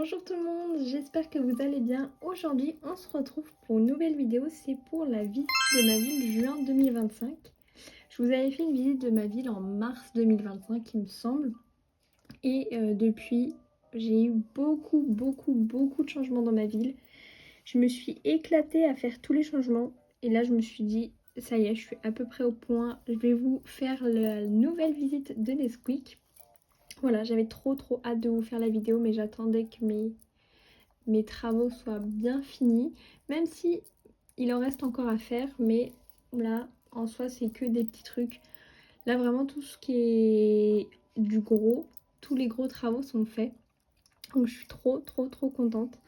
Bonjour tout le monde, j'espère que vous allez bien. Aujourd'hui, on se retrouve pour une nouvelle vidéo, c'est pour la visite de ma ville juin 2025. Je vous avais fait une visite de ma ville en mars 2025, il me semble. Et depuis, j'ai eu beaucoup de changements dans ma ville. Je me suis éclatée à faire tous les changements. Et là, je me suis dit, ça y est, je suis à peu près au point. Je vais vous faire la nouvelle visite de Nesquik. Voilà, j'avais trop hâte de vous faire la vidéo, mais j'attendais que mes travaux soient bien finis, même si il en reste encore à faire, mais là, en soi, c'est que des petits trucs. Là, vraiment, tout ce qui est du gros, tous les gros travaux sont faits. Donc, je suis trop contente.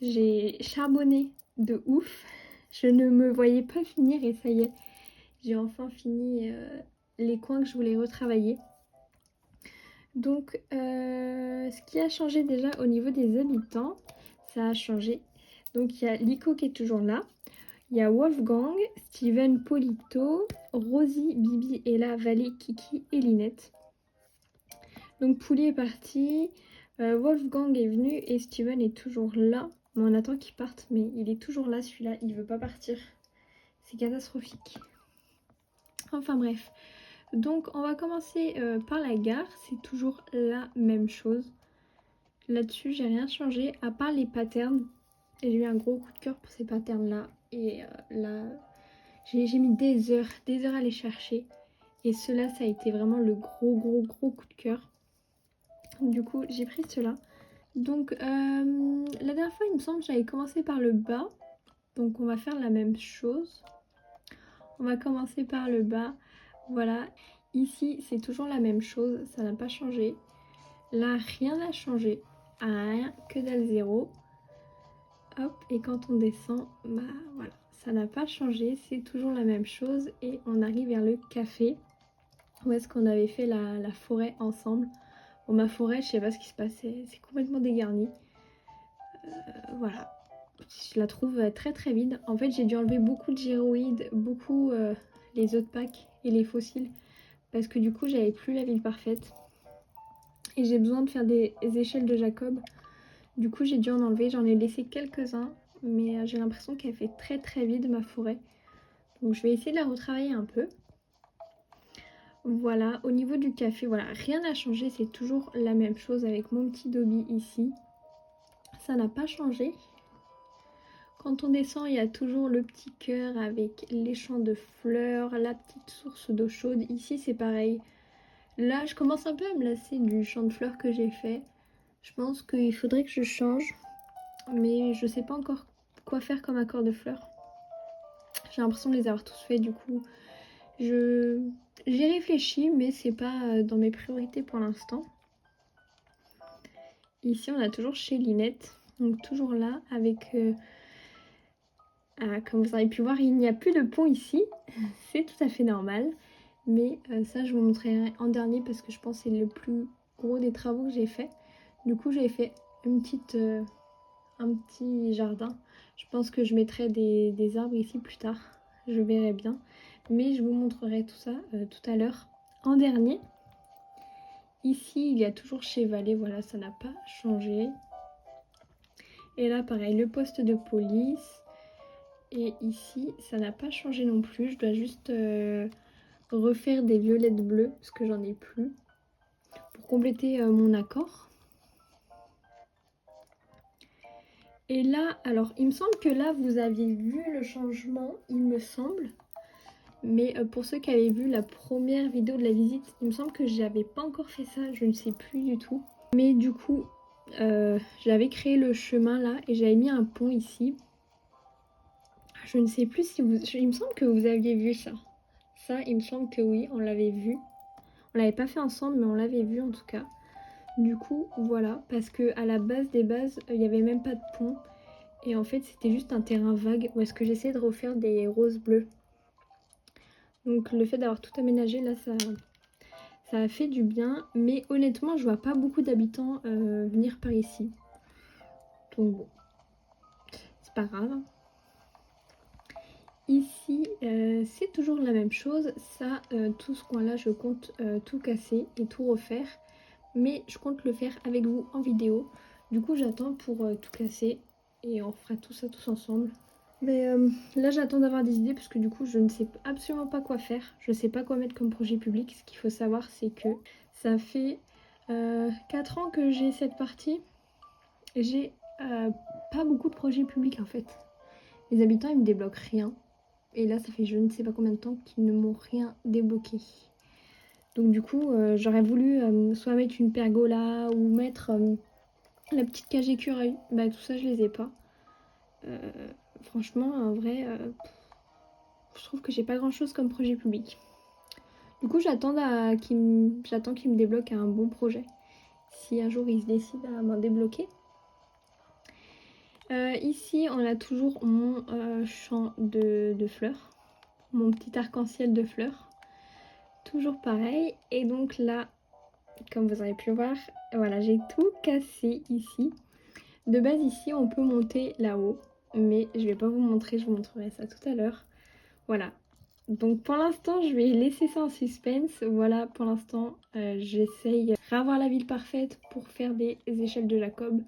J'ai charbonné de ouf. Je ne me voyais pas finir et ça y est, j'ai enfin fini les coins que je voulais retravailler. Donc, ce qui a changé déjà au niveau des habitants, ça a changé. Donc, il y a Lico qui est toujours là. Il y a Wolfgang, Steven, Polito, Rosie, Bibi, Ella, Valet, Kiki et Linette. Donc, Pouli est parti. Wolfgang est venu et Steven est toujours là. On attend qu'il parte, mais il est toujours là, celui-là. Il veut pas partir. C'est catastrophique. Enfin bref. Donc on va commencer par la gare, c'est toujours la même chose. Là-dessus j'ai rien changé à part les patterns. Et j'ai eu un gros coup de cœur pour ces patterns là. Et là j'ai mis des heures à les chercher. Et cela ça a été vraiment le gros coup de cœur. Du coup j'ai pris cela. Donc la dernière fois il me semble que j'avais commencé par le bas. Donc on va faire la même chose. On va commencer par le bas. Voilà. Ici, c'est toujours la même chose, ça n'a pas changé. Là, rien n'a changé. Rien, que dalle zéro. Hop, et quand on descend, bah voilà, ça n'a pas changé, c'est toujours la même chose. Et on arrive vers le café, où est-ce qu'on avait fait la forêt ensemble. Bon, ma forêt, je sais pas ce qui se passait, c'est complètement dégarni. Voilà, je la trouve très vide. En fait, j'ai dû enlever beaucoup de gyroïdes, beaucoup les autres packs et les fossiles. Parce que du coup j'avais plus la ville parfaite et j'ai besoin de faire des échelles de Jacob. Du coup j'ai dû en enlever, j'en ai laissé quelques-uns, mais j'ai l'impression qu'elle fait très vide ma forêt. Donc je vais essayer de la retravailler un peu. Voilà, au niveau du café, voilà, rien n'a changé, c'est toujours la même chose avec mon petit Dobby ici. Ça n'a pas changé. Quand on descend, il y a toujours le petit cœur avec les champs de fleurs, la petite source d'eau chaude. Ici c'est pareil. Là, je commence un peu à me lasser du champ de fleurs que j'ai fait. Je pense qu'il faudrait que je change, mais je sais pas encore quoi faire comme accord de fleurs. J'ai l'impression de les avoir tous faits, du coup. J'y réfléchis, mais c'est pas dans mes priorités pour l'instant. Ici, on a toujours chez Linette, donc toujours là, avec... comme vous avez pu voir, il n'y a plus de pont ici. C'est tout à fait normal. Mais ça, je vous montrerai en dernier parce que je pense que c'est le plus gros des travaux que j'ai fait. Du coup, j'ai fait un petit jardin. Je pense que je mettrai des arbres ici plus tard. Je verrai bien. Mais je vous montrerai tout ça tout à l'heure. En dernier, ici, il y a toujours chez Valet. Voilà, ça n'a pas changé. Et là, pareil, le poste de police. Et ici, ça n'a pas changé non plus. Je dois juste refaire des violettes bleues parce que j'en ai plus. Pour compléter mon accord. Et là, alors, il me semble que là, vous aviez vu le changement, il me semble. Mais pour ceux qui avaient vu la première vidéo de la visite, il me semble que j'avais pas encore fait ça, je ne sais plus du tout. Mais du coup, j'avais créé le chemin là et j'avais mis un pont ici. Je ne sais plus si vous... Il me semble que vous aviez vu ça. Ça, il me semble que oui, on l'avait vu. On l'avait pas fait ensemble, mais on l'avait vu en tout cas. Du coup, voilà, parce que à la base des bases, il n'y avait même pas de pont. Et en fait, c'était juste un terrain vague où est-ce que j'essayais de refaire des roses bleues. Donc le fait d'avoir tout aménagé, là, ça a fait du bien. Mais honnêtement, je vois pas beaucoup d'habitants venir par ici. Donc bon, c'est pas grave. Ici, c'est toujours la même chose. Ça, tout ce coin-là, je compte tout casser et tout refaire. Mais je compte le faire avec vous en vidéo. Du coup j'attends pour tout casser et on fera tout ça tous ensemble. Mais là j'attends d'avoir des idées parce que du coup je ne sais absolument pas quoi faire. Je ne sais pas quoi mettre comme projet public. Ce qu'il faut savoir c'est que ça fait 4 ans que j'ai cette partie. J'ai pas beaucoup de projets publics en fait. Les habitants ils me débloquent rien. Et là ça fait je ne sais pas combien de temps qu'ils ne m'ont rien débloqué. Donc du coup j'aurais voulu soit mettre une pergola ou mettre la petite cage écureuil. Bah tout ça je les ai pas. Franchement en vrai je trouve que j'ai pas grand chose comme projet public. Du coup j'attends qu'ils me débloquent un bon projet. Si un jour ils se décident à m'en débloquer. Ici on a toujours mon champ de fleurs. Mon petit arc-en-ciel de fleurs. Toujours pareil. Et donc là, comme vous avez pu voir, voilà, j'ai tout cassé ici. De base ici on peut monter là-haut. Mais je vais pas vous montrer, je vous montrerai ça tout à l'heure. Voilà. Donc pour l'instant je vais laisser ça en suspense. Voilà, pour l'instant j'essaye de revoir la ville parfaite pour faire des échelles de Jacob.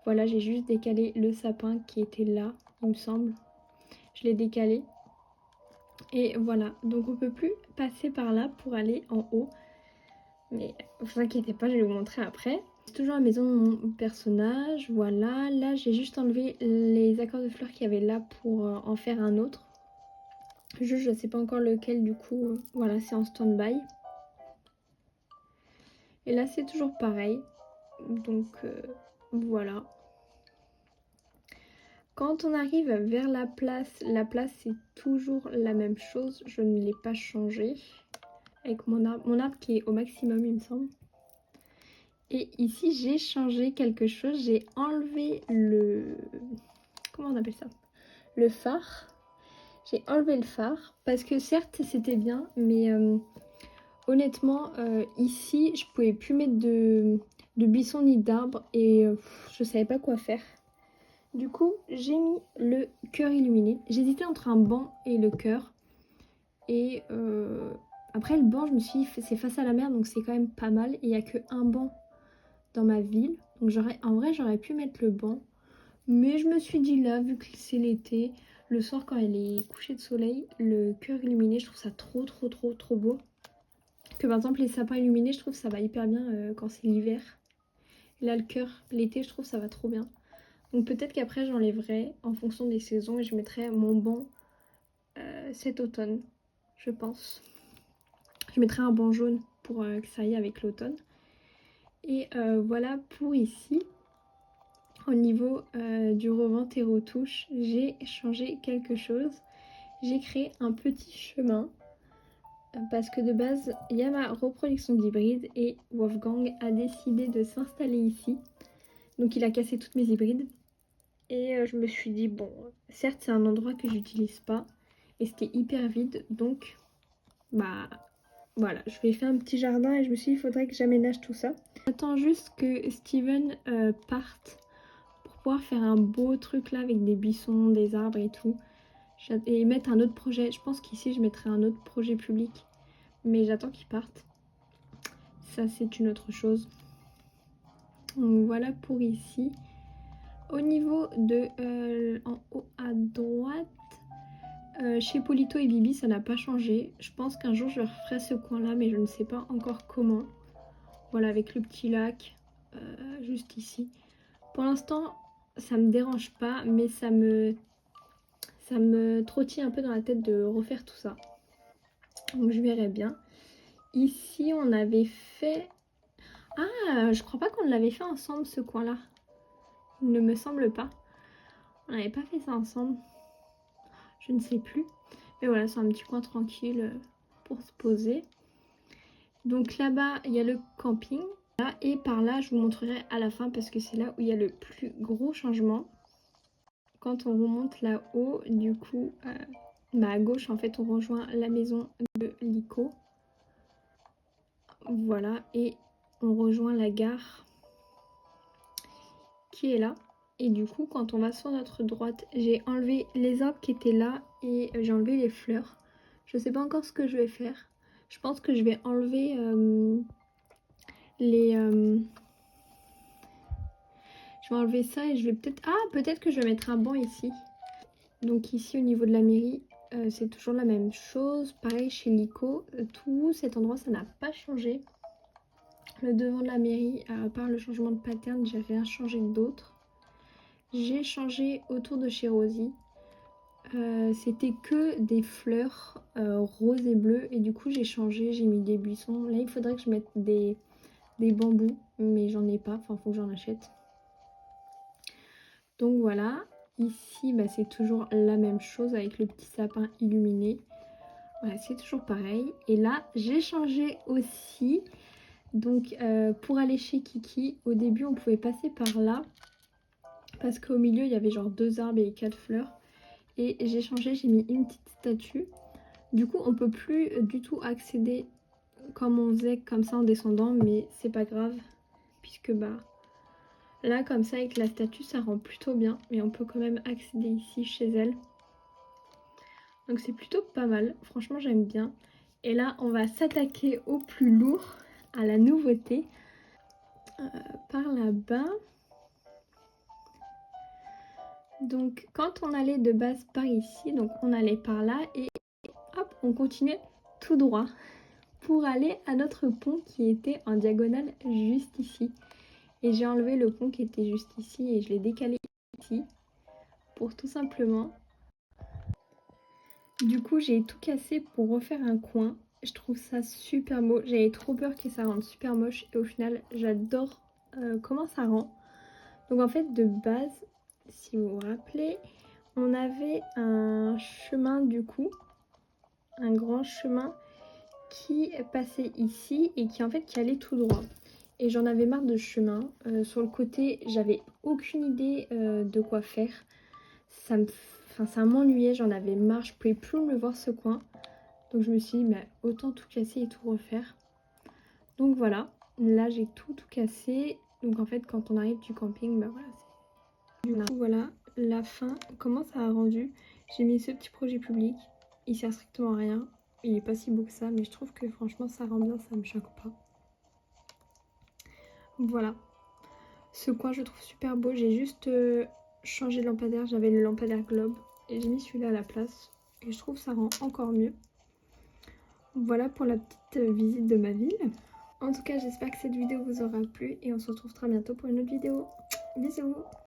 Voilà, j'ai juste décalé le sapin qui était là, il me semble. Je l'ai décalé. Et voilà, donc on peut plus passer par là pour aller en haut. Mais vous inquiétez pas, je vais vous montrer après. C'est toujours la maison de mon personnage, voilà. Là j'ai juste enlevé les accords de fleurs qu'il y avait là pour en faire un autre. Je ne sais pas encore lequel du coup, voilà, c'est en stand-by. Et là c'est toujours pareil, donc voilà. Quand on arrive vers la place c'est toujours la même chose, je ne l'ai pas changé. Avec mon arbre qui est au maximum il me semble. Et ici j'ai changé quelque chose, j'ai enlevé le... comment on appelle ça? Le phare. J'ai enlevé le phare parce que certes c'était bien mais honnêtement ici je pouvais plus mettre de buissons ni d'arbres et je savais pas quoi faire. Du coup j'ai mis le cœur illuminé. J'hésitais entre un banc et le cœur. Et après le banc je me suis dit c'est face à la mer donc c'est quand même pas mal. Et il n'y a qu'un banc dans ma ville. Donc en vrai j'aurais pu mettre le banc. Mais je me suis dit là, vu que c'est l'été, le soir quand il est couché de soleil, le cœur illuminé, je trouve ça trop beau. Que par exemple les sapins illuminés, je trouve ça va hyper bien quand c'est l'hiver. Là le cœur, l'été, je trouve ça va trop bien. Donc peut-être qu'après j'enlèverai en fonction des saisons et je mettrai mon banc cet automne, je pense. Je mettrai un banc jaune pour que ça aille avec l'automne. Et voilà pour ici. Au niveau du revente et retouche, j'ai changé quelque chose. J'ai créé un petit chemin parce que de base, il y a ma reproduction d'hybrides et Wolfgang a décidé de s'installer ici. Donc il a cassé toutes mes hybrides. Et je me suis dit, bon, certes c'est un endroit que j'utilise pas et c'était hyper vide. Donc, bah voilà, je vais faire un petit jardin et je me suis dit, il faudrait que j'aménage tout ça. J'attends juste que Steven parte pour pouvoir faire un beau truc là avec des buissons, des arbres et tout. Et mettre un autre projet. Je pense qu'ici je mettrai un autre projet public. Mais j'attends qu'il parte. Ça c'est une autre chose. Donc voilà pour ici. Au niveau de en haut à droite, chez Polito et Bibi ça n'a pas changé. Je pense qu'un jour je referai ce coin là mais je ne sais pas encore comment. Voilà avec le petit lac juste ici. Pour l'instant ça me dérange pas mais ça me trottille un peu dans la tête de refaire tout ça. Donc je verrai bien. Ici on avait fait... Ah, je crois pas qu'on l'avait fait ensemble ce coin-là. Il ne me semble pas. On n'avait pas fait ça ensemble. Je ne sais plus. Mais voilà, c'est un petit coin tranquille pour se poser. Donc là-bas, il y a le camping. Et par là, je vous montrerai à la fin parce que c'est là où il y a le plus gros changement. Quand on remonte là-haut, du coup, à gauche, en fait, on rejoint la maison de Lico. Voilà, et on rejoint la gare qui est là. Et du coup, quand on va sur notre droite, j'ai enlevé les arbres qui étaient là et j'ai enlevé les fleurs. Je sais pas encore ce que je vais faire. Je pense que je vais enlever Je vais enlever ça et je vais peut-être... Ah, peut-être que je vais mettre un banc ici. Donc ici, au niveau de la mairie, c'est toujours la même chose. Pareil chez Lico, tout cet endroit, ça n'a pas changé. Le devant de la mairie, à part le changement de pattern, j'ai rien changé d'autre. J'ai changé autour de chez Rosie. C'était que des fleurs roses et bleues. Et du coup, j'ai changé, j'ai mis des buissons. Là, il faudrait que je mette des bambous, mais j'en ai pas. Enfin, faut que j'en achète. Donc voilà. Ici, bah, c'est toujours la même chose avec le petit sapin illuminé. Voilà, c'est toujours pareil. Et là, j'ai changé aussi. Donc, pour aller chez Kiki, au début, on pouvait passer par là. Parce qu'au milieu, il y avait genre 2 arbres et 4 fleurs. Et j'ai changé, j'ai mis une petite statue. Du coup, on peut plus du tout accéder comme on faisait comme ça en descendant. Mais c'est pas grave. Puisque bah là, comme ça, avec la statue, ça rend plutôt bien. Mais on peut quand même accéder ici chez elle. Donc c'est plutôt pas mal. Franchement, j'aime bien. Et là, on va s'attaquer au plus lourd, à la nouveauté. Par là-bas. Donc quand on allait de base par ici, donc on allait par là et hop, on continuait tout droit pour aller à notre pont qui était en diagonale juste ici. Et j'ai enlevé le pont qui était juste ici et je l'ai décalé ici pour tout simplement. Du coup, j'ai tout cassé pour refaire un coin. Je trouve ça super beau. J'avais trop peur que ça rende super moche et au final, j'adore comment ça rend. Donc en fait, de base, si vous vous rappelez, on avait un chemin du coup, un grand chemin qui passait ici et qui en fait qui allait tout droit. Et j'en avais marre de ce chemin. Sur le côté, j'avais aucune idée de quoi faire. Ça m'ennuyait, j'en avais marre, je pouvais plus me voir ce coin. Donc je me suis dit, mais autant tout casser et tout refaire. Donc voilà, là j'ai tout cassé. Donc en fait, quand on arrive du camping, bah voilà, c'est... Du coup, voilà, la fin, comment ça a rendu. J'ai mis ce petit projet public, il sert strictement à rien. Il est pas si beau que ça, mais je trouve que franchement ça rend bien, ça me choque pas. Voilà, ce coin je trouve super beau. J'ai juste changé de lampadaire, j'avais le lampadaire globe et j'ai mis celui-là à la place. Et je trouve que ça rend encore mieux. Voilà pour la petite visite de ma ville. En tout cas, j'espère que cette vidéo vous aura plu et on se retrouve très bientôt pour une autre vidéo. Bisous!